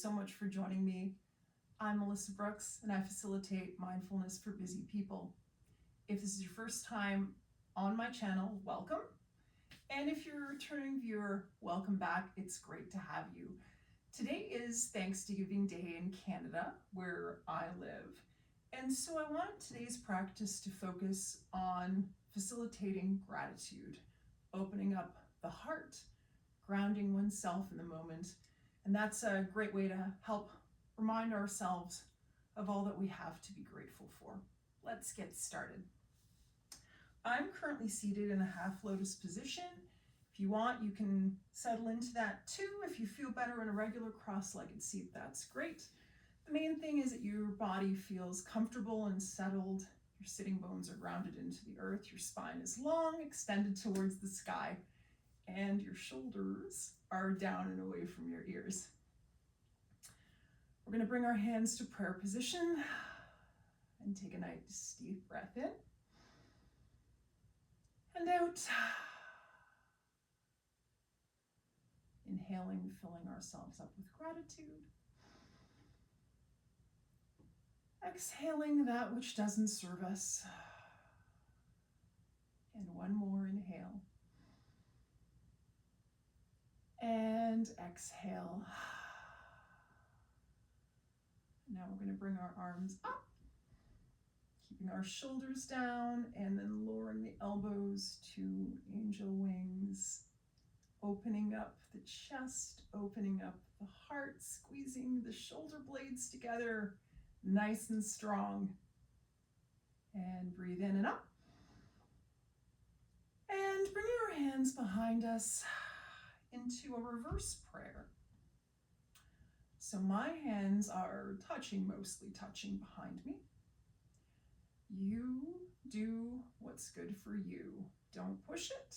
so much for joining me. I'm Melissa Brooks, and I facilitate mindfulness for busy people. If this is your first time on my channel, welcome. And if you're a returning viewer, welcome back. It's great to have you. Today is Thanksgiving Day in Canada, where I live. And so I wanted today's practice to focus on facilitating gratitude, opening up the heart, grounding oneself in the moment. And that's a great way to help remind ourselves of all that we have to be grateful for. Let's get started. I'm currently seated in a half lotus position. If you want, you can settle into that too. If you feel better in a regular cross-legged seat, that's great. The main thing is that your body feels comfortable and settled. Your sitting bones are grounded into the earth. Your spine is long, extended towards the sky, and your shoulders are down and away from your ears. We're going to bring our hands to prayer position and take a nice deep breath in and out. Inhaling, filling ourselves up with gratitude. Exhaling that which doesn't serve us. And one more inhale. And exhale. Now we're going to bring our arms up, keeping our shoulders down, and then lowering the elbows to angel wings, opening up the chest, opening up the heart, squeezing the shoulder blades together, nice and strong. And breathe in and up. And bring our hands behind us into a reverse prayer. So my hands are mostly touching behind me. You do what's good for you. Don't push it.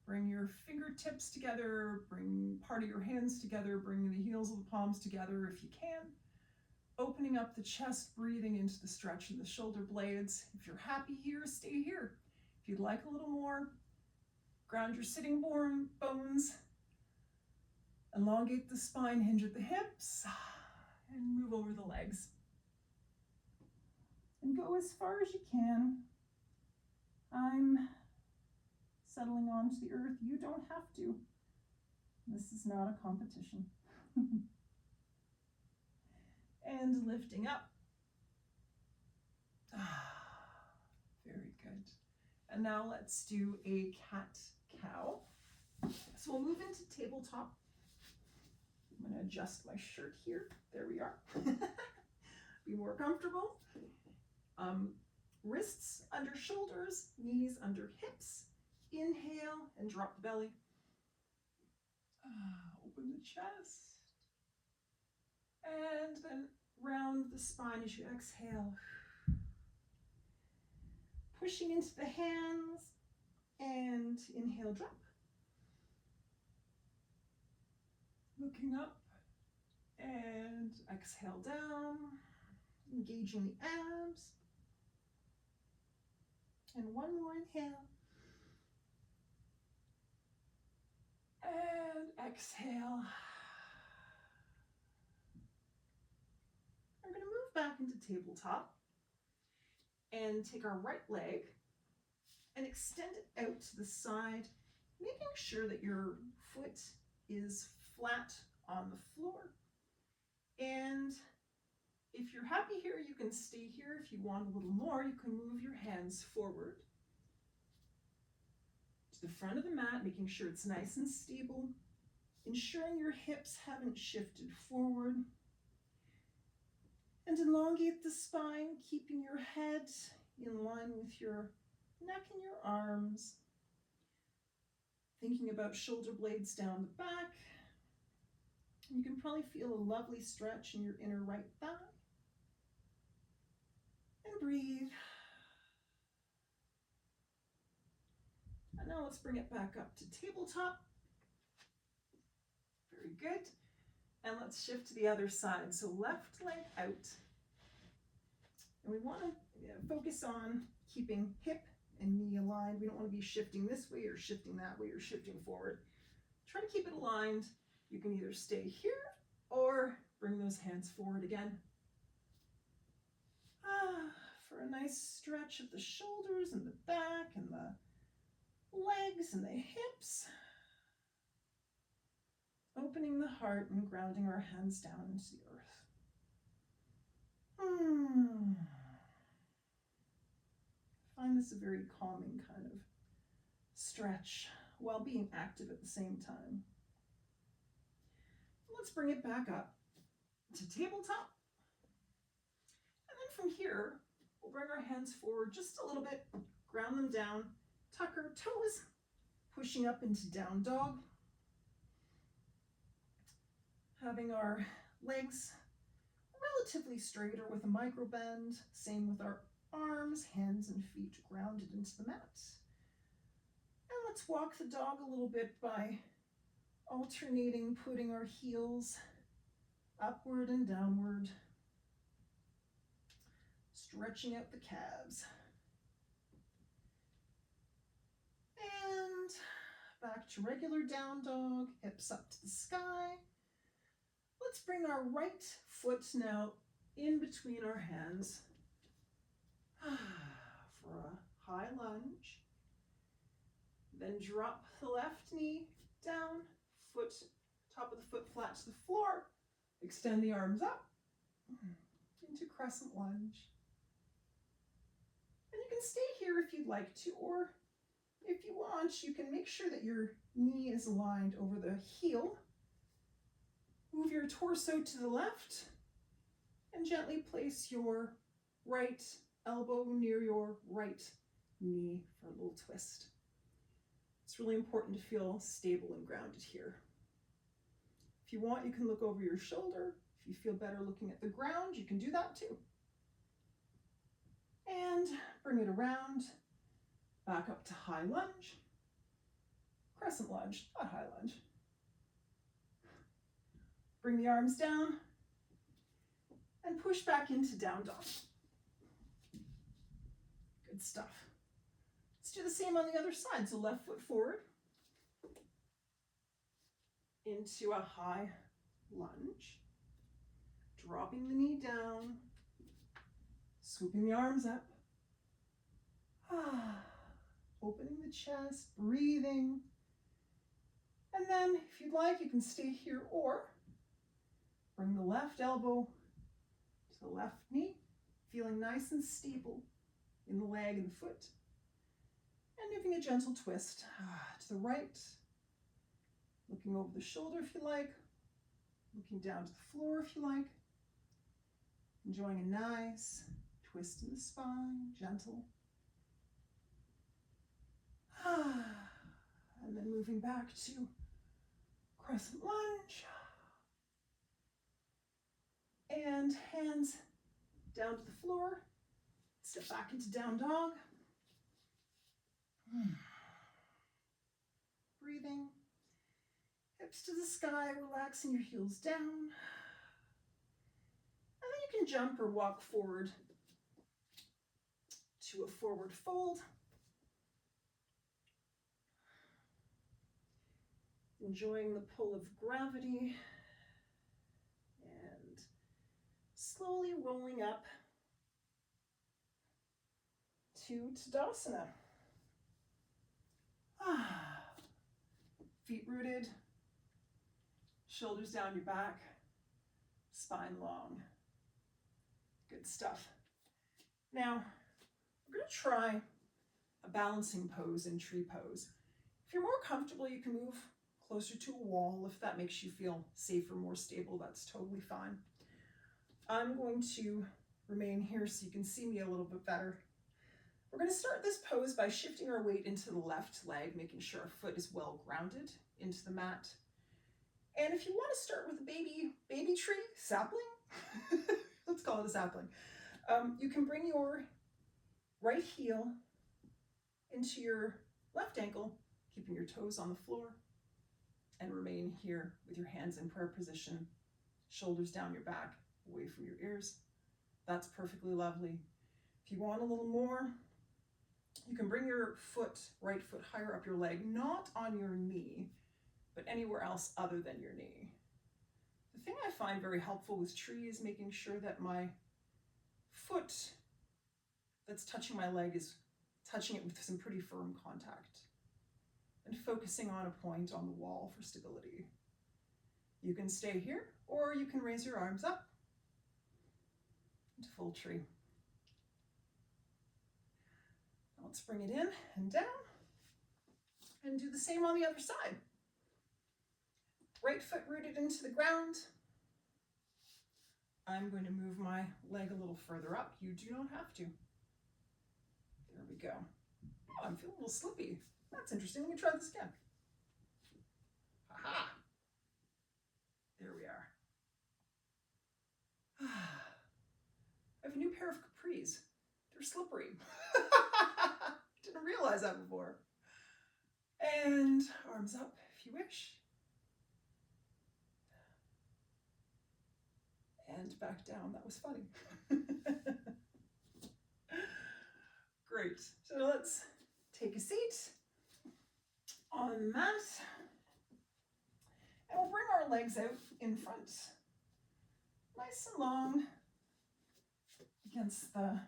Bring your fingertips together, bring part of your hands together, bring the heels of the palms together if you can. Opening up the chest, breathing into the stretch in the shoulder blades. If you're happy here, stay here. If you'd like a little more, ground your sitting bones. Elongate the spine, hinge at the hips, and move over the legs. And go as far as you can. I'm settling onto the earth. You don't have to. This is not a competition. And lifting up. Very good. And now let's do a cat-cow. So we'll move into tabletop. I'm going to adjust my shirt here. There we are. Be more comfortable. Wrists under shoulders, knees under hips. Inhale and drop the belly. Open the chest. And then round the spine as you exhale. Pushing into the hands and inhale, drop. Looking up and exhale down, engaging the abs. And one more inhale. And exhale. We're going to move back into tabletop and take our right leg and extend it out to the side, making sure that your foot is flat on the floor. And if you're happy here, you can stay here. If you want a little more, you can move your hands forward to the front of the mat, making sure it's nice and stable, ensuring your hips haven't shifted forward. And elongate the spine, keeping your head in line with your neck and your arms. Thinking about shoulder blades down the back. You can probably feel a lovely stretch in your inner right thigh. And breathe. And now let's bring it back up to tabletop. Very good. And let's shift to the other side. So left leg out. And we want to focus on keeping hip and knee aligned. We don't want to be shifting this way or shifting that way or shifting forward. Try to keep it aligned. You can either stay here or Bring those hands forward again. For a nice stretch of the shoulders and the back and the legs and the hips. Opening the heart and grounding our hands down into the earth. Find this a very calming kind of stretch while being active at the same time. Let's bring it back up to tabletop. And then from here, we'll bring our hands forward just a little bit, ground them down, tuck our toes, pushing up into down dog. Having our legs relatively straight or with a micro bend. Same with our arms, hands, and feet grounded into the mat. And let's walk the dog a little bit by alternating, putting our heels upward and downward, stretching out the calves. And back to regular down dog, hips up to the sky. Let's bring our right foot now in between our hands for a high lunge. Then drop the left knee down, foot, top of the foot flat to the floor. Extend the arms up into crescent lunge. And you can stay here if you'd like to, or if you want, you can make sure that your knee is aligned over the heel. Move your torso to the left and gently place your right elbow near your right knee for a little twist. It's really important to feel stable and grounded here. If you want, you can look over your shoulder. If you feel better looking at the ground, you can do that too. And bring it around, back up to high lunge, crescent lunge, not high lunge. Bring the arms down and push back into down dog. Good stuff. Let's do the same on the other side. So left foot forward into a high lunge, dropping the knee down, swooping the arms up, opening the chest, breathing. And then if you'd like, you can stay here or bring the left elbow to the left knee, feeling nice and stable in the leg and the foot. And moving a gentle twist to the right, looking over the shoulder if you like, looking down to the floor if you like, enjoying a nice twist in the spine, gentle. And then moving back to crescent lunge. And hands down to the floor. Step back into down dog. Breathing. Hips to the sky, relaxing your heels down. And then you can jump or walk forward to a forward fold. Enjoying the pull of gravity. And slowly rolling up to Tadasana. Feet rooted, shoulders down your back, spine long. Good stuff. Now, we're going to try a balancing pose in tree pose. If you're more comfortable, you can move closer to a wall. If that makes you feel safer, more stable, that's totally fine. I'm going to remain here so you can see me a little bit better. We're going to start this pose by shifting our weight into the left leg, making sure our foot is well grounded into the mat. And if you want to start with a baby tree, sapling, let's call it a sapling, you can bring your right heel into your left ankle, keeping your toes on the floor, and remain here with your hands in prayer position, shoulders down your back, away from your ears. That's perfectly lovely. If you want a little more, you can bring your right foot higher up your leg, not on your knee, but anywhere else other than your knee. The thing I find very helpful with tree is making sure that my foot that's touching my leg is touching it with some pretty firm contact and focusing on a point on the wall for stability. You can stay here, or you can raise your arms up into full tree. Let's bring it in and down and do the same on the other side. Right foot rooted into the ground. I'm going to move my leg a little further up. You do not have to. There we go. Oh, I'm feeling a little slippy. That's interesting. Let me try this again. Aha! There we are. I have a new pair of capris. They're slippery. Didn't realize that before. And arms up if you wish. And back down. That was funny. Great. So let's take a seat on the mat. And we'll bring our legs out in front. Nice and long. Against the,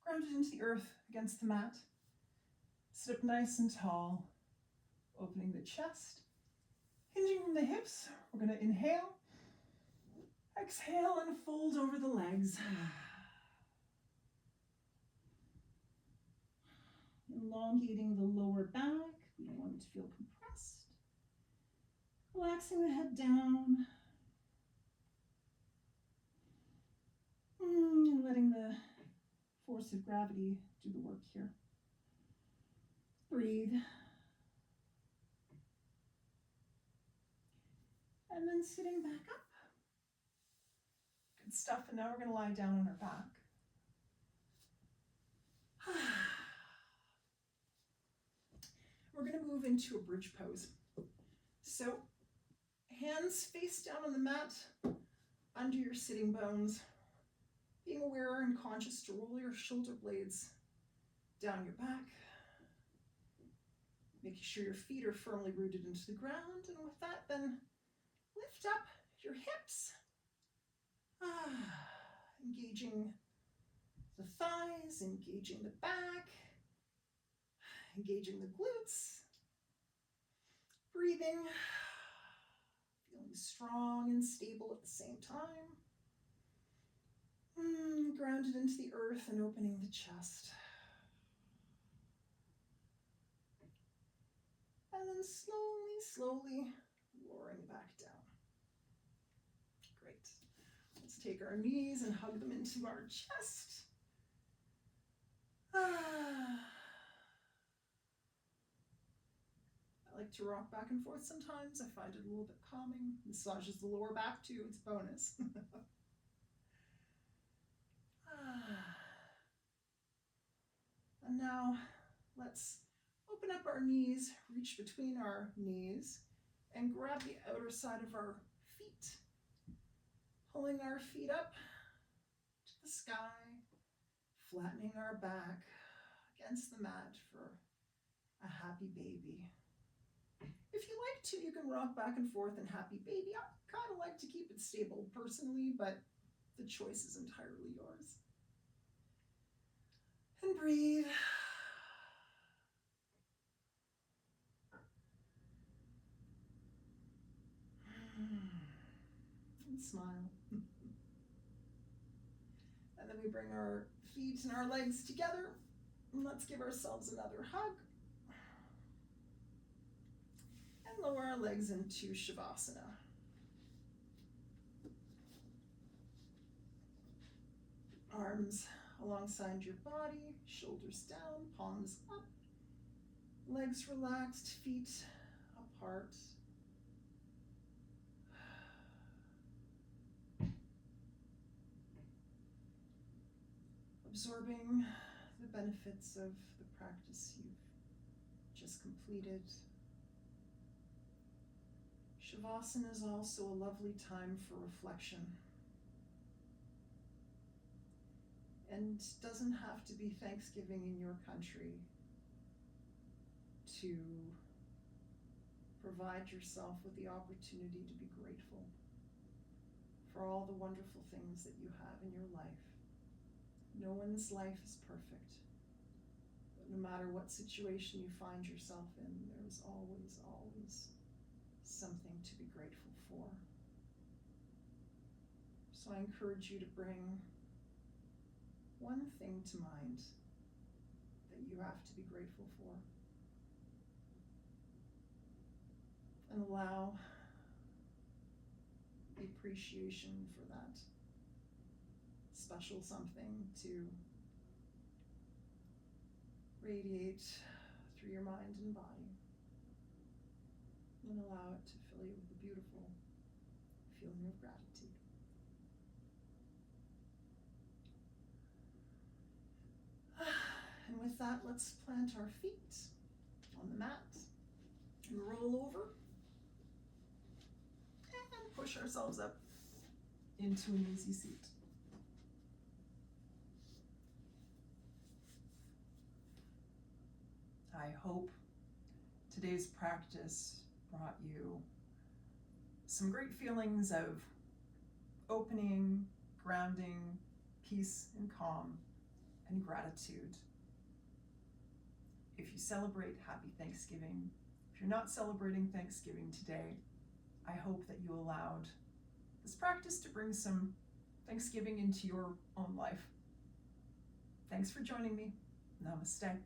grounded into the earth against the mat. Sit up nice and tall. Opening the chest. Hinging from the hips. We're going to inhale. Exhale and fold over the legs. Elongating the lower back. We don't want it to feel compressed. Relaxing the head down. And letting the force of gravity do the work here. Breathe. And then sitting back up. Good stuff. And now we're going to lie down on our back. We're going to move into a bridge pose. So hands face down on the mat, under your sitting bones, being aware and conscious to roll your shoulder blades down your back, making sure your feet are firmly rooted into the ground, and with that then lift up your hips, engaging the thighs, engaging the back, engaging the glutes, breathing, feeling strong and stable at the same time. Grounded into the earth and opening the chest. And then slowly lowering back down. Great. Let's take our knees and hug them into our chest. I like to rock back and forth sometimes. I find it a little bit calming. Massages the lower back too, it's bonus. And now let's open up our knees, reach between our knees, and grab the outer side of our feet. Pulling our feet up to the sky, flattening our back against the mat for a happy baby. If you like to, you can rock back and forth in happy baby. I kind of like to keep it stable personally, but the choice is entirely yours. And breathe. And smile. And then we bring our feet and our legs together. And let's give ourselves another hug. And lower our legs into Shavasana. Arms alongside your body, shoulders down, palms up. Legs relaxed, feet apart. Absorbing the benefits of the practice you've just completed. Shavasana is also a lovely time for reflection. And doesn't have to be Thanksgiving in your country to Provide yourself with the opportunity to be grateful for all the wonderful things that you have in your life. No one's life is perfect, but no matter what situation you find yourself in, there's always, always something to be grateful for. So I encourage you to bring one thing to mind that you have to be grateful for, and allow the appreciation for that special something to radiate through your mind and body, and allow it to fill you with a beautiful feeling of gratitude. And with that, let's plant our feet on the mat and roll over and push ourselves up into an easy seat. I hope today's practice brought you some great feelings of opening, grounding, peace and calm, and gratitude. If you celebrate, happy Thanksgiving. If you're not celebrating Thanksgiving today, I hope that you allowed this practice to bring some Thanksgiving into your own life. Thanks for joining me. Namaste.